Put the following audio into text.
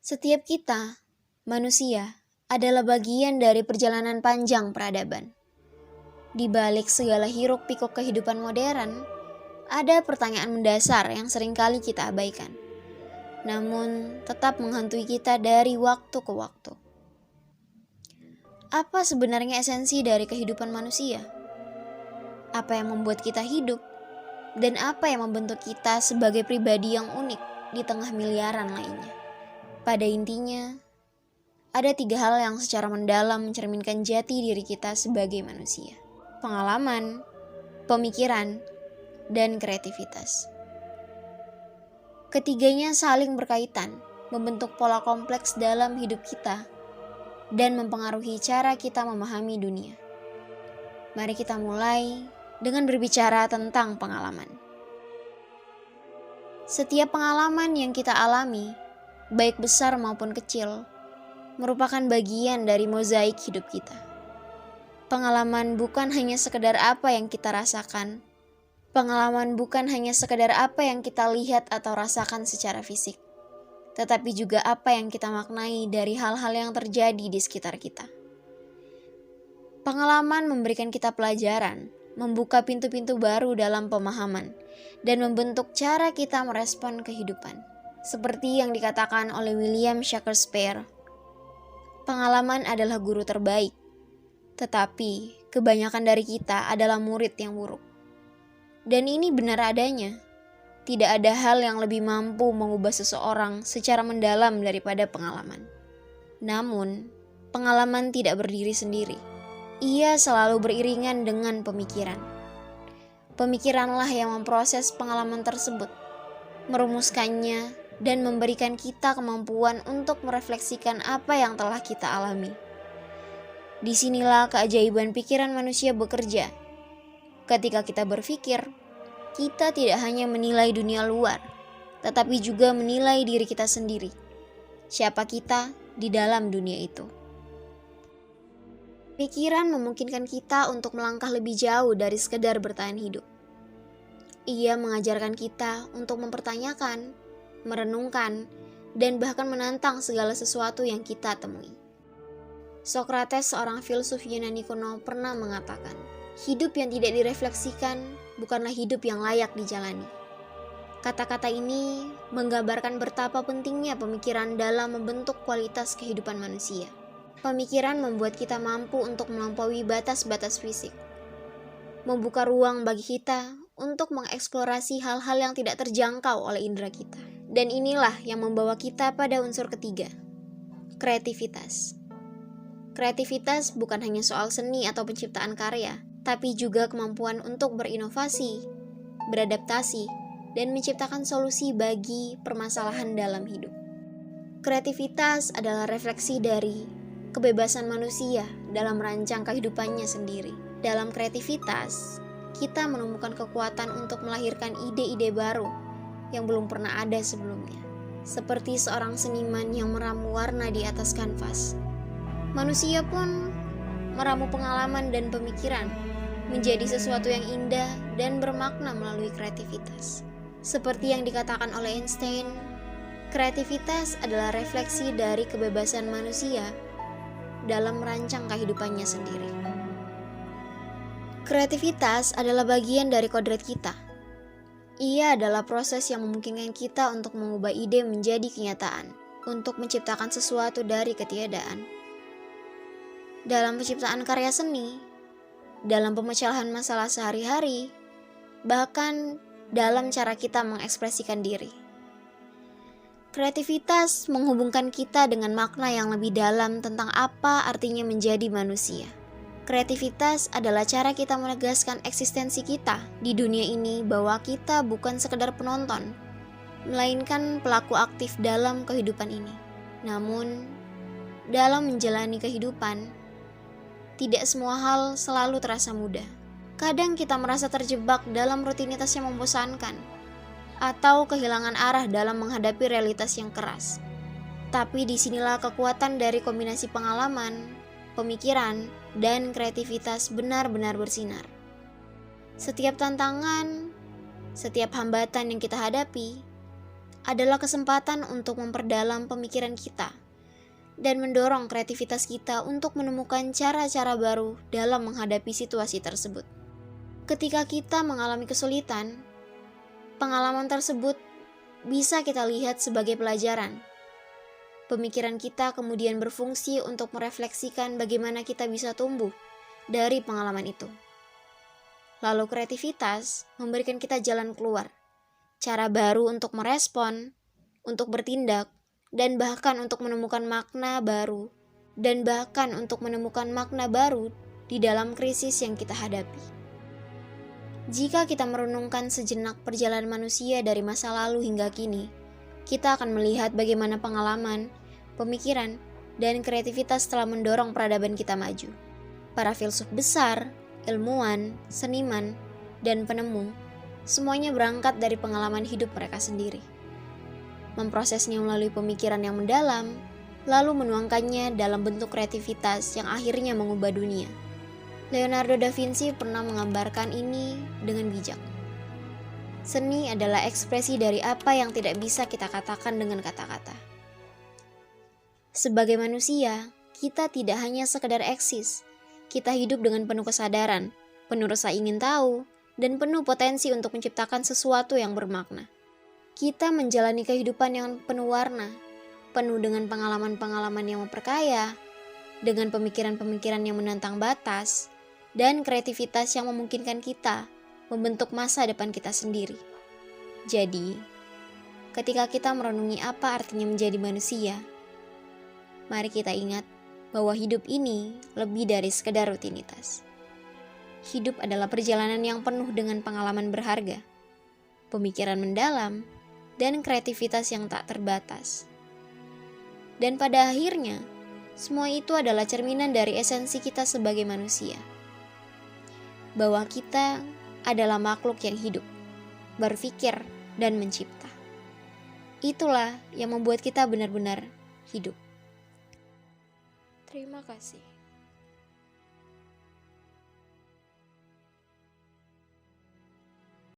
Setiap kita, manusia, adalah bagian dari perjalanan panjang peradaban. Di balik segala hiruk-pikuk kehidupan modern, ada pertanyaan mendasar yang seringkali kita abaikan, namun tetap menghantui kita dari waktu ke waktu. Apa sebenarnya esensi dari kehidupan manusia? Apa yang membuat kita hidup? Dan apa yang membentuk kita sebagai pribadi yang unik di tengah miliaran lainnya? Pada intinya, ada 3 hal yang secara mendalam mencerminkan jati diri kita sebagai manusia: pengalaman, pemikiran, dan kreativitas. Ketiganya saling berkaitan, membentuk pola kompleks dalam hidup kita, dan mempengaruhi cara kita memahami dunia. Mari kita mulai dengan berbicara tentang pengalaman. Setiap pengalaman yang kita alami, baik besar maupun kecil, merupakan bagian dari mozaik hidup kita. Pengalaman bukan hanya sekedar apa yang kita rasakan. Pengalaman bukan hanya sekedar apa yang kita lihat atau rasakan secara fisik, tetapi juga apa yang kita maknai dari hal-hal yang terjadi di sekitar kita. Pengalaman memberikan kita pelajaran, membuka pintu-pintu baru dalam pemahaman, dan membentuk cara kita merespon kehidupan. Seperti yang dikatakan oleh William Shakespeare, pengalaman adalah guru terbaik, tetapi kebanyakan dari kita adalah murid yang buruk. Dan ini benar adanya. Tidak ada hal yang lebih mampu mengubah seseorang secara mendalam daripada pengalaman. Namun, pengalaman tidak berdiri sendiri. Ia selalu beriringan dengan pemikiran. Pemikiranlah yang memproses pengalaman tersebut, merumuskannya, dan memberikan kita kemampuan untuk merefleksikan apa yang telah kita alami. Disinilah keajaiban pikiran manusia bekerja. Ketika kita berpikir, kita tidak hanya menilai dunia luar, tetapi juga menilai diri kita sendiri. Siapa kita di dalam dunia itu? Pikiran memungkinkan kita untuk melangkah lebih jauh dari sekedar bertahan hidup. Ia mengajarkan kita untuk mempertanyakan, merenungkan, dan bahkan menantang segala sesuatu yang kita temui. Sokrates, seorang filsuf Yunani kuno, pernah mengatakan, hidup yang tidak direfleksikan bukanlah hidup yang layak dijalani. Kata-kata ini menggambarkan betapa pentingnya pemikiran dalam membentuk kualitas kehidupan manusia. Pemikiran membuat kita mampu untuk melampaui batas-batas fisik, membuka ruang bagi kita untuk mengeksplorasi hal-hal yang tidak terjangkau oleh indera kita. Dan inilah yang membawa kita pada unsur ketiga, kreativitas. Kreativitas bukan hanya soal seni atau penciptaan karya, tapi juga kemampuan untuk berinovasi, beradaptasi, dan menciptakan solusi bagi permasalahan dalam hidup. Kreativitas adalah refleksi dari kebebasan manusia dalam merancang kehidupannya sendiri. Dalam kreativitas, kita menemukan kekuatan untuk melahirkan ide-ide baru yang belum pernah ada sebelumnya. Seperti seorang seniman yang meramu warna di atas kanvas, manusia pun meramu pengalaman dan pemikiran menjadi sesuatu yang indah dan bermakna melalui kreativitas. Seperti yang dikatakan oleh Einstein, kreativitas adalah refleksi dari kebebasan manusia dalam merancang kehidupannya sendiri. Kreativitas adalah bagian dari kodrat kita. Ia adalah proses yang memungkinkan kita untuk mengubah ide menjadi kenyataan, untuk menciptakan sesuatu dari ketiadaan. Dalam penciptaan karya seni, dalam pemecahan masalah sehari-hari, bahkan dalam cara kita mengekspresikan diri. Kreativitas menghubungkan kita dengan makna yang lebih dalam tentang apa artinya menjadi manusia. Kreativitas adalah cara kita menegaskan eksistensi kita di dunia ini, bahwa kita bukan sekedar penonton, melainkan pelaku aktif dalam kehidupan ini. Namun, dalam menjalani kehidupan, tidak semua hal selalu terasa mudah. Kadang kita merasa terjebak dalam rutinitas yang membosankan, atau kehilangan arah dalam menghadapi realitas yang keras. Tapi disinilah kekuatan dari kombinasi pengalaman, pemikiran, dan kreativitas benar-benar bersinar. Setiap tantangan, setiap hambatan yang kita hadapi, adalah kesempatan untuk memperdalam pemikiran kita dan mendorong kreativitas kita untuk menemukan cara-cara baru dalam menghadapi situasi tersebut. Ketika kita mengalami kesulitan, pengalaman tersebut bisa kita lihat sebagai pelajaran. Pemikiran kita kemudian berfungsi untuk merefleksikan bagaimana kita bisa tumbuh dari pengalaman itu. Lalu kreativitas memberikan kita jalan keluar, cara baru untuk merespon, untuk bertindak, dan bahkan untuk menemukan makna baru di dalam krisis yang kita hadapi. Jika kita merenungkan sejenak perjalanan manusia dari masa lalu hingga kini, kita akan melihat bagaimana pengalaman, pemikiran, dan kreativitas telah mendorong peradaban kita maju. Para filsuf besar, ilmuwan, seniman, dan penemu, semuanya berangkat dari pengalaman hidup mereka sendiri. Memprosesnya melalui pemikiran yang mendalam, lalu menuangkannya dalam bentuk kreativitas yang akhirnya mengubah dunia. Leonardo da Vinci pernah menggambarkan ini dengan bijak. Seni adalah ekspresi dari apa yang tidak bisa kita katakan dengan kata-kata. Sebagai manusia, kita tidak hanya sekedar eksis. Kita hidup dengan penuh kesadaran, penuh rasa ingin tahu, dan penuh potensi untuk menciptakan sesuatu yang bermakna. Kita menjalani kehidupan yang penuh warna, penuh dengan pengalaman-pengalaman yang memperkaya, dengan pemikiran-pemikiran yang menantang batas, dan kreativitas yang memungkinkan kita membentuk masa depan kita sendiri. Jadi, ketika kita merenungi apa artinya menjadi manusia, mari kita ingat bahwa hidup ini lebih dari sekedar rutinitas. Hidup adalah perjalanan yang penuh dengan pengalaman berharga, pemikiran mendalam, dan kreativitas yang tak terbatas. Dan pada akhirnya, semua itu adalah cerminan dari esensi kita sebagai manusia. Bahwa kita adalah makhluk yang hidup, berpikir, dan mencipta. Itulah yang membuat kita benar-benar hidup. Terima kasih.